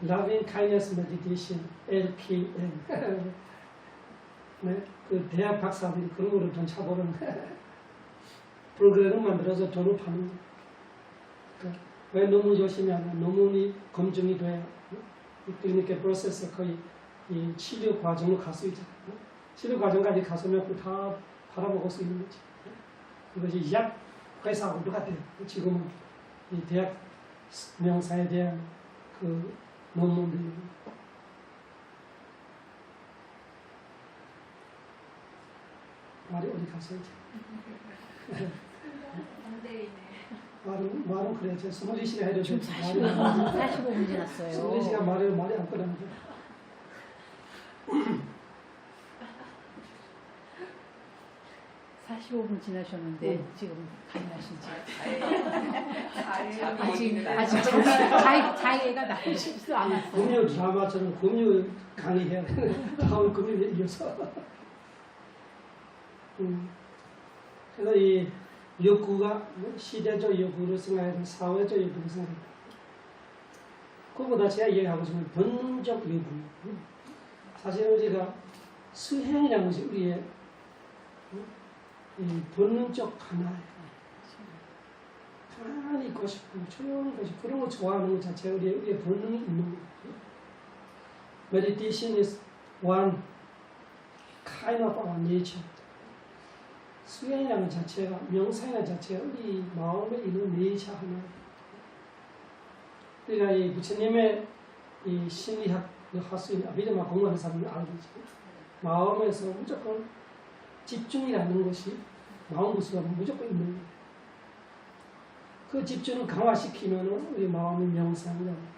S1: Loving Kindness Meditation LKM. 네, 그 대학 박사들이 그런 거를 돈 차보는 프로그램을 만들어서 돈을 파는 거예요. 그러니까 왜 논문 열심히 하면 논문이 검증이 돼야 클리니컬 프로세스 거의 이 치료 과정으로 갈 수 있잖아요. 치료 과정까지 갔으면 그걸 다 바라보고 수 있는 거지. 이것이 약 회사하고 똑같아요. 지금은 이 대학 명사에 대한 그 논문들이 말이 어디 갔어요? 말은 그래. 저 20시간 해도
S2: 지금
S1: 돼.
S2: 45분 지났어요.
S1: 20시간 말이 안 꺼내는데.
S2: 45분 지나셨는데 지금 가능하신지.
S3: 아직
S2: 자기가 나오시지도 않았어요.
S1: 금요 드라마처럼 금요 강의해야 돼. 다음 금요일에 이어서. 그래서 이 욕구가 시대적 욕구를 생각해야 되고 사회적 욕구를 생각해야 돼. 그거보다 제가 얘기하고 싶은 본능적 욕구. 사실 우리가 수행이라는 것이 우리의 이 본능적 하나예요. 가만히 있고 싶고 조용히 있고 싶고 그런 거 좋아하는 것 자체가 우리의 본능이 있는 거예요. Meditation is one kind of our nature. 수행이라는 자체가 명상이라는 자체가 우리 마음에 있는 네이처 하나. 우리가 이 부처님의 이 심리학을 할 수 있는 믿음과 공부하는 사람은 알고 있죠. 마음에서 무조건 집중이라는 것이 마음 구수가 무조건 있는 거예요. 그 집중을 강화시키면 우리 마음의 명상이라는 거예요.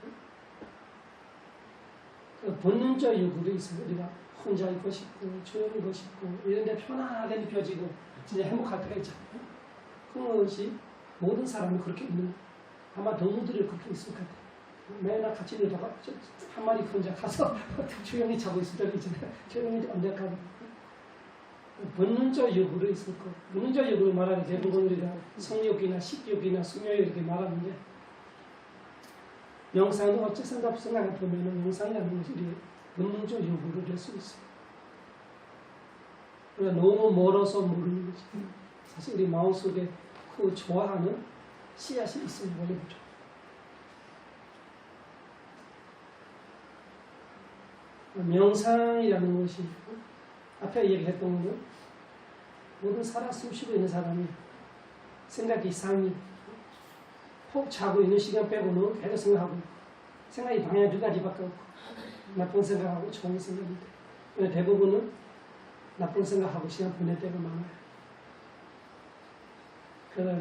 S1: 그 본능적 욕구도 있어요. 우리가 혼자 있고 싶고 조용히 있고 싶고 이런 데 편안하게 느껴지고 진짜 행복할 때가 있잖아요. 그것이 모든 사람이 그렇게 있는 거예요. 아마 동물들이 그렇게 있을 것 같아요. 매일 같이 놀다가 한 마리 혼자 가서 조용히 자고 있을 때가 있잖아요. 조용히 언제까지. 본능적 욕구로 있을 거. 본능적 욕구를 말하는 대부분 우리가 성욕이나 식욕이나 수욕 이렇게 말하는데 명상은 어찌 생각해 보면 명상이라는 것이 우리의 본능적 욕구로 될 수 있어요. 우리가 너무 멀어서 모르는 거지. 사실 우리 마음속에 그 좋아하는 씨앗이 있어요. 원래부터. 명상이라는 것이 앞에 얘기했던 거는 모든 살아 숨쉬고 있는 사람이 생각이 이상이 푹 자고 있는 시간 빼고는 계속 생각하고 있고 생각이 방향 두 가지밖에 없고 나쁜 생각하고 좋은 생각인데 대부분은 나쁜 생각하고 시간 보낼 때가 많아요.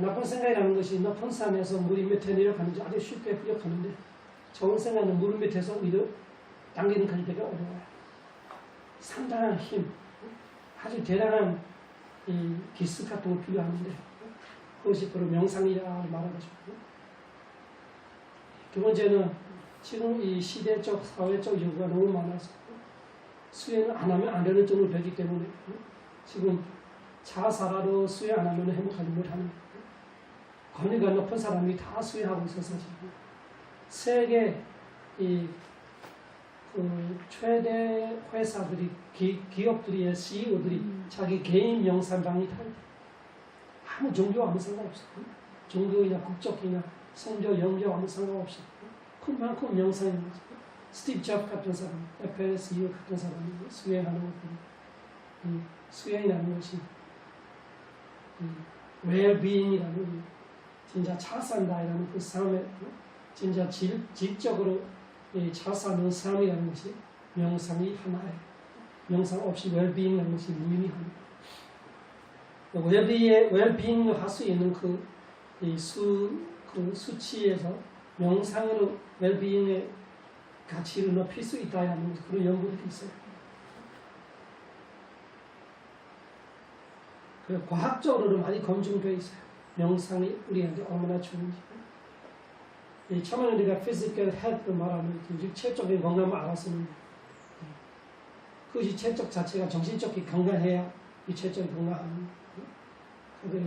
S1: 나쁜 생각이라는 것이 높은 산에서 물이 밑에 내려가는지 아주 쉽게 부족하는데 좋은 생각은 물 밑에서 오히려 당기는 것이 되게 어려워요. 상당한 힘, 아주 대단한 이 기술 같은 거 필요하는데 그것이 바로 명상이라고 말하죠. 두 번째는 지금 이 시대적, 사회적 요구가 너무 많아서 수행을 안 하면 안 되는 정도로 되기 때문에 지금 자살하러 수행 안 하면 행복하지 못하는 거예요. 권위가 높은 사람이 다 수행하고 있어서 지금 세계 그 최대 회사들이 기업들의 CEO들이 자기 개인 명상방이 다 아무 종교 아무 상관없어. 종교이나 국적이나 성교, 영교 아무 상관없이 그만큼 명상인 거죠. 스티브 잡 같은 사람, 애플 CEO 같은 사람이 수행하는 것들이 수행이라는 것이 웰비잉이라는 진짜 잘 산다라는 그 삶의 진짜 질적으로 잘 사는 삶이라는 것이 명상이 하나예요. 명상 없이 웰비잉이라는 것이 무의미합니다. 웰비잉을 할 수 있는 그 수치에서 명상으로 웰비잉의 가치를 높일 수 있다는 그런 연구들이 있어요. 과학적으로도 많이 검증되어 있어요. 명상이 우리한테 얼마나 좋은지. 처음에는 우리가 physical health를 말하는 육체적인 건강만 알았으면 그 육체적 자체가 정신적인 건강해야 육체적인 건강합니다.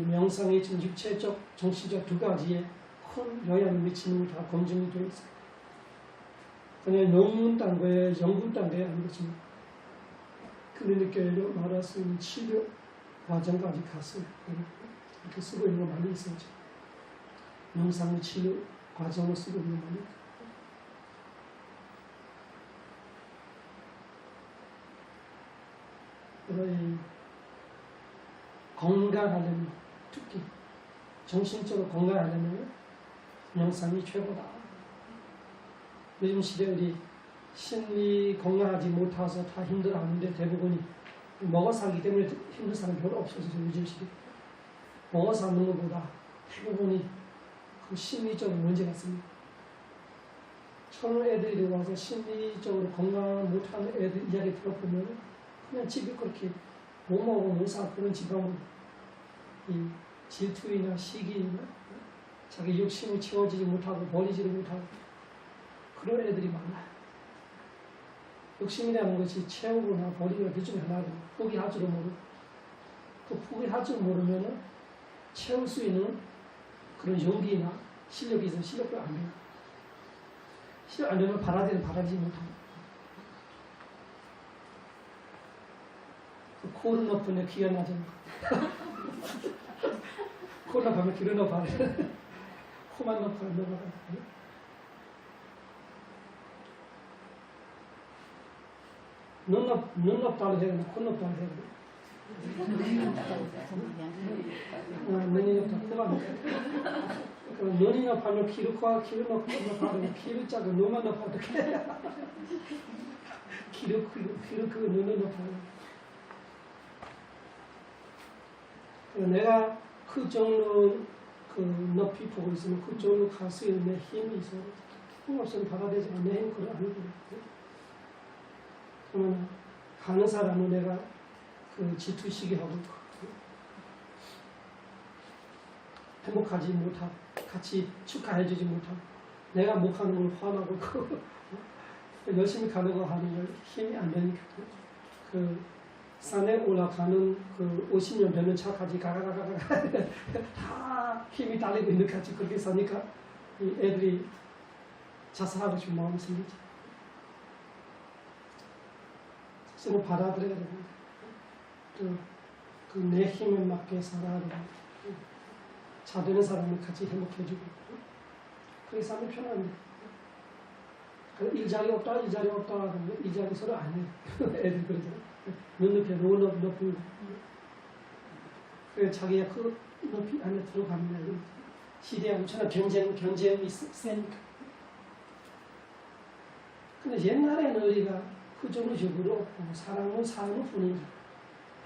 S1: 명상이 지금 육체적, 정신적 두 가지에 큰 영향을 미치는 게 다 검증이 되어 있어요. 그냥 논문 단계에 연구 단계에 아닌 것입니다. 클리닉계로 말할 수 있는 치료 과정까지 갔어요. 이렇게 쓰고 있는 거 많이 있어요. 명상의 치료 과정을 쓰고 있는 거 많이 있어요. 그러니 건강하려면, 특히 정신적으로 건강하려면 명상이 최고다. 요즘 시대 우리 심리 건강하지 못해서 다 힘들어하는데 대부분이 먹어 살기 때문에 힘든 사람 별로 없어서 요즘 시대 먹어 사는 것보다 대부분이 그 심리적인 문제가 있습니다. 처음 애들이 와서 심리적으로 건강 못하는 애들 이야기 들어보면 그냥 집에 그렇게 못 먹고 못 사 그런 집안은 이 질투이나 시기나 자기 욕심을 채워지지 못하고 버리지를 못하고 그런 애들이 많아요. 욕심이라는 것이 채우거나 버리거나 그 중에 하나고 포기할 줄을 모르고 그 포기할 줄 모르면 채울 수 있는 그런 용기나 실력이 있으면 실력도 안 돼요. 실력 안 되면 바라지 못합니다. 그 코를 높으면 귀가 나잖아. 코를 높으면 귀를 높아야 돼. 코만 높으면 넘어가야 돼. 눈 높다고 해야 되나? 코 높다고 해야 되나? 눈이 높다, 코가 높다. 눈이 높으면 키를 높아야 돼. 키를 작고 눈만 높아도 어떡해. 키를 크고 눈을 높아야 돼. 내가 그 정도 그 높이 보고 있으면 그 정도 갈 수 있는 내 힘이 있어. 힘 없으면 받아들이지 않는 내 힘을 아는 거야. 그러면 가는 사람은 내가 그 질투시기 하고 행복하지 못하고 같이 축하해주지 못하고 내가 못 가는 걸 화나고 열심히 가는 거 하는 걸 힘이 안 되니까 그 산에 올라가는 그 50년 되는 차까지 가가가가가 다 힘이 딸리고 있는 것 같이 그렇게 사니까 이 애들이 자살하고 싶은 마음이 생기지. 스스로 받아들여야 됩니다. 그 내 힘에 맞게 살아야 됩니다. 잘 되는 사람은 같이 행복해주고 그게 삶이 편한데 일자리 없다 하면 일자리 서로 안 해요. 애들 그러잖아요. 눈 높여 눈 높은 그래서 자기가 그 높이 안에 들어가면 시대에 엄청난 경쟁이 세니까. 근데 옛날에는 우리가 후조적으로 사랑은 사랑을 부는 거.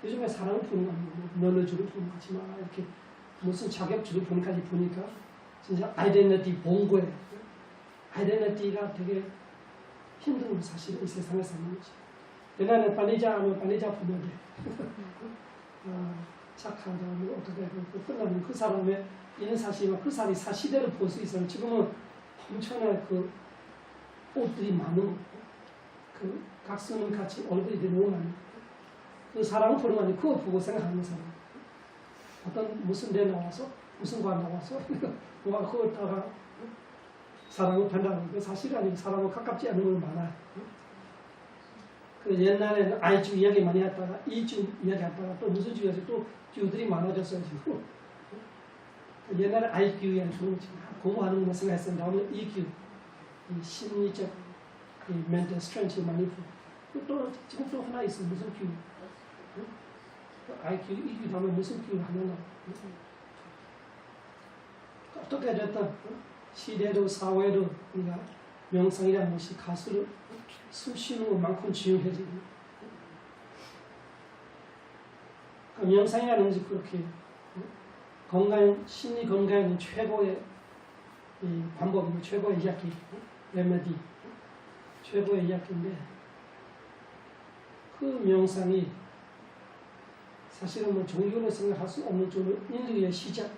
S1: 요즘에 사랑을 부는 거 아니고 면허주를 부는 거지만 이렇게 무슨 자격주를 부는까지 보니까 진짜 아이덴티티 본고에 아이덴티티가 되게 힘든 거 사실은 이 세상에 사는 거지. 옛날에 빨리자 하면 빨리자 보면 돼. 착하다, 뭐 어떻게 하고 끝나면 그 사람의 있는 사실이면 그 사람이 사시대를 볼 수 있어요. 지금은 엄청난 그 옷들이 많은 거고, 그 각수는 같이 얼굴이 너무 많은 그 사람을 보는 거 아니고 그거 보고 생각하는 사람. 어떤 무슨 데 나와서 무슨 과 나와서 뭔가 그거다가 사람을 판단하는 그 사실이 아니고 사람을 가깝지 않은 걸 많아요. 그 옛날에는 I주 이야기 많이 했다가 E주 이야기 했다가 또 무슨 주에서 또 주들이 많아졌어요 지금. 옛날에 IQ 이야기 주는 거지. 공부하는 것만 생각했었는데 오늘 EQ, 이 심리적 이 mental strength 많이 보고 또 지금 또 하나 있어. 무슨 Q? IQ, EQ 다음에 무슨 Q 하나 나와. 어떻게 됐든 시대도 사회도 우리가 명상이라는 것이 가수를 숨 쉬는 것만큼 중요해지고, 명상이라는 것이 그렇게 건강, 심리 건강의 최고의 이 방법이고 최고의 이야기, 레메디, 최고의 이야기인데, 그 명상이 사실은 뭐 종교로 생각할 수 없는 정도 인류의 시작,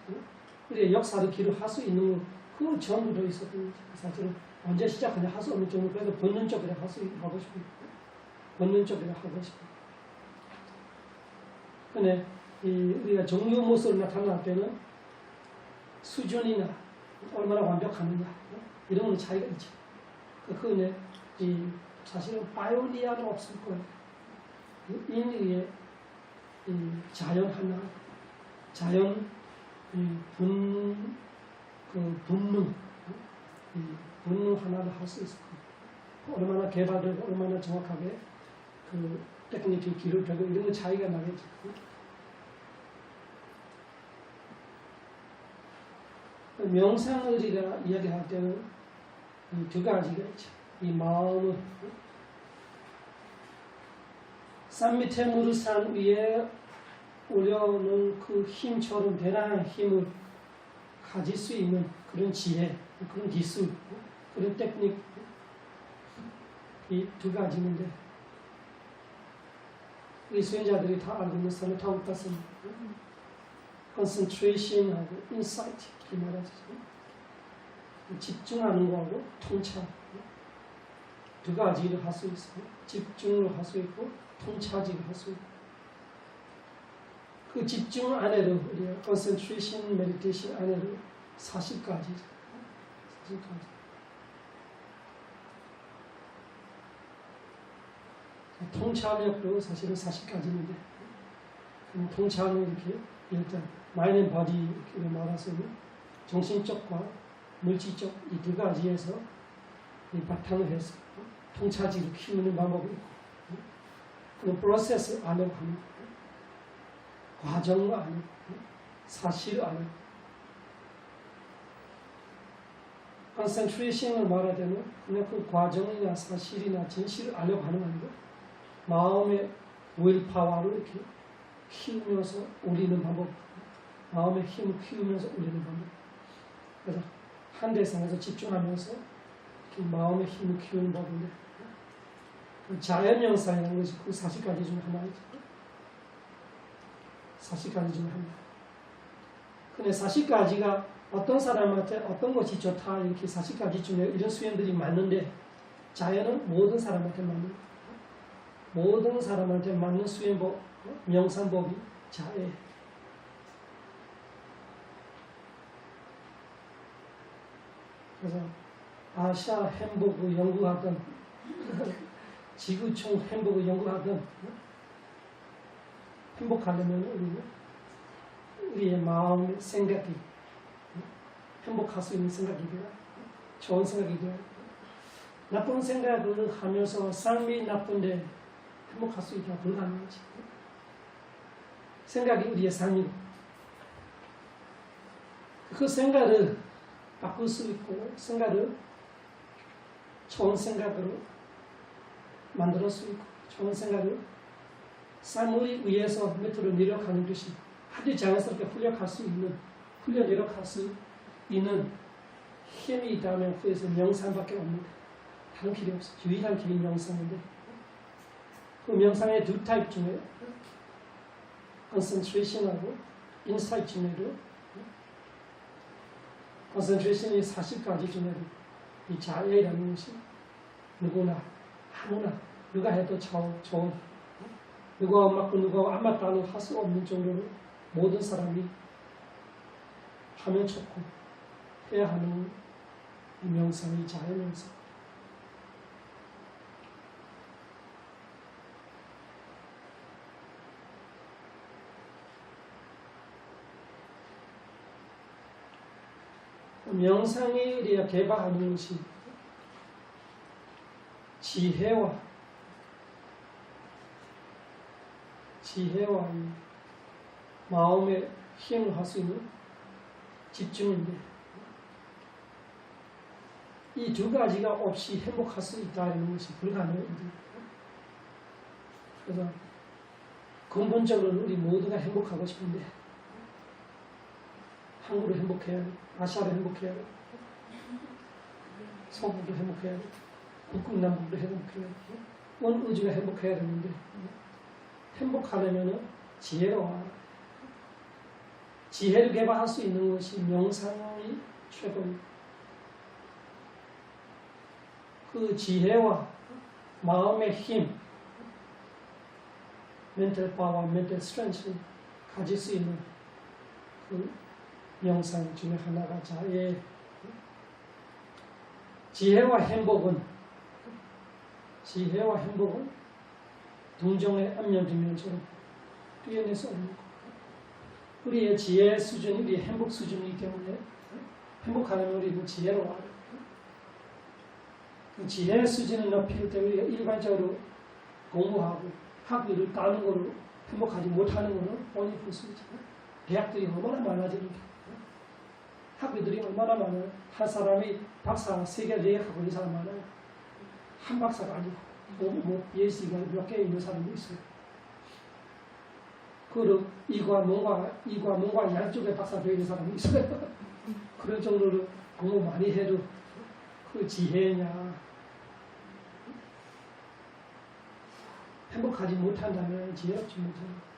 S1: 우리의 역사를 기록할 수 있는 것, 그 전부 더 있었던 거죠. 사실은 언제 시작하냐 할 수 없는 정도. 그래서 본능적으로 하고 싶어요. 본능적으로 하고 싶어요. 근데 우리가 종교 모습으로 나타날 때는 수준이나 얼마나 완벽하느냐 이런 건 차이가 있죠. 그거는 사실은 바이올리아는 없을 거예요. 인류의 자연 하나, 자연 본능 하나를 할 수 있을 거예요. 얼마나 개발되고 얼마나 정확하게 그 테크닉이 기록되고 이런 거 차이가 나겠죠. 명상을 우리가 이야기할 때는 두 가지가 있죠. 이 마음을 산 밑에 무릎 산 위에 올려놓은 그 힘처럼 대단한 힘을 가질 수 있는 그런 지혜, 그런 기술, 그런 테크닉, 이 두 가지인데 우리 수행자들이 다 알고 있는 사르타우타스 concentration하고 insight 이렇게 말하죠. 집중하는 거하고 통찰 두 가지를 할 수 있어요. 집중을 할 수 있고 통찰을 할 수 있고, 그 집중 안에도 우리가 concentration, meditation 안에도 40가지죠. 40가지. 통찰력도 사실은 40가지인데, 통찰은 이렇게 일단 마인드 앤 바디 이렇게 말해서는 정신적과 물질적 이 두 가지에서 이 바탕을 해서 통찰지를 키우는 방법이 있고, 그런 프로세스 안에 하는 과정 안에 사실 안에 컨센트레이션을 말하자면 그냥 그 과정이나 사실이나 진실을 알려고 하는 거 아니고 마음의 윌파워를 이렇게 키우면서 올리는 방법, 마음의 힘을 키우면서 올리는 방법. 그래서 한 대상에서 집중하면서 이렇게 마음의 힘을 키우는 법인데, 그 자연명상이라는 것이 그 40가지 중 하나이죠. 40가지 중 하나. 근데 40가지가 어떤 사람한테 어떤 것이 좋다 이렇게 40가지 중에 이런 수행들이 많은데, 자연은 모든 사람한테 맞는 거예요. 모든 사람한테 맞는 수행법, 명상법이 자해. 그래서 아시아 햄버거 연구하던 지구촌 햄버거 연구하던 행복하려면 우리의 마음 생각이 행복할 수 있는 생각이 돼요. 좋은 생각이 돼요. 나쁜 생각을 하면서 삶이 나쁜데 행복할 수 있다 불가능하지. 생각이 우리의 삶이고 그 생각을 바꿀 수 있고 생각을 좋은 생각으로 만들 수 있고 좋은 생각을 삶을 위해서 밑으로 내려가는 것이 아주 자연스럽게 훈련할 수 있는 힘이 있다면 그에서 명상밖에 없는데 다른 길이 없어. 유일한 길이 명상인데 그 명상의 두 타입 중에 컨센트레이션하고 인사이트 중에도 컨센트레이션이 40가지 중에도 이 자예라는 것이 누구나 아무나 누가 해도 좋은 누가 안 맞고 누가 안 맞다고 할 수 없는 정도로 모든 사람이 하면 좋고 해야 하는 명상이 자의 명상. 명상에 대해 개발하는 것이 지혜와 이 마음의 힘을 할 수 있는 집중인데 이 두 가지가 없이 행복할 수 있다는 것이 불가능합니다. 그래서 근본적으로 우리 모두가 행복하고 싶은데 한국도 행복해야 돼, 아시아도 행복해야 돼, 서부도 행복해야 돼, 북극 남북도 행복해야 돼, 온 우주가 행복해야 되는데 행복하려면 지혜로워야 돼. 지혜를 개발할 수 있는 것이 명상이 최고입니다. 그 지혜와 마음의 힘, mental power, mental strength를 가질 수 있는 그 명상 중에 하나가 자의 지혜와 행복은 동정의 앞면 뒷면처럼 뛰어낼 수 없는 것. 우리의 지혜 수준이 우리의 행복 수준이기 때문에 행복하려면 우리는 지혜로워야 돼. 그 지혜 수준을 높일 때 우리가 일반적으로 공부하고 학위를 따는 거로 행복하지 못하는 거는 뻔히 볼 수 있잖아요. 대학들이 얼마나 많아지는데 학위들이 얼마나 많아요. 한 사람이 박사 3개, 4개 하고 있는 사람 많아요. 한 박사가 아니고 예시가 몇 개 있는 사람도 있어요. 그리고 이과 문과 양쪽에 박사 되어 있는 사람도 있어요. 그런 정도로 공부 많이 해도 그 지혜냐 행복하지 못한다면 지혜 없지 못해요.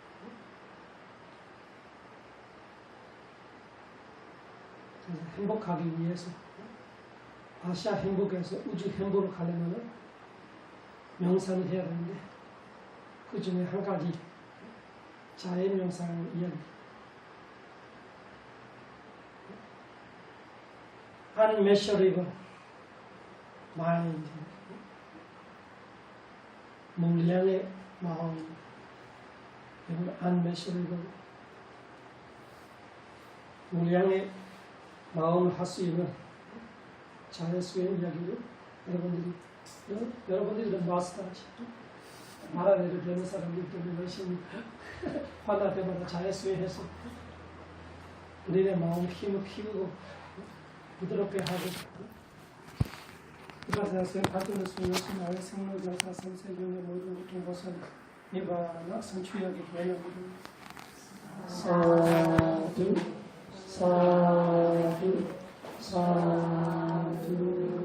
S1: 그래서 행복하기 위해서 아시아 행복에서 우주 행복으로 가려면 명상을 해야 되는데 그 중에 한 가지 자의 명상을 이야기합니다. unmeasurable mind, 무량의 마음, unmeasurable, 무량의 마음을 할 수 있는 자연수의 이야기를 여러분들이 마스터하지. 말하는 되는 사람들 때문에 열심히 화날 때마다 자연수행해서 우리의 마음 힘을 키우고 부드럽게 하고 그래서 받는 수요시 나의 생로자사 선생님의 모든 고통 벗어나 니바나 성취하게 되는 사두 사두 사두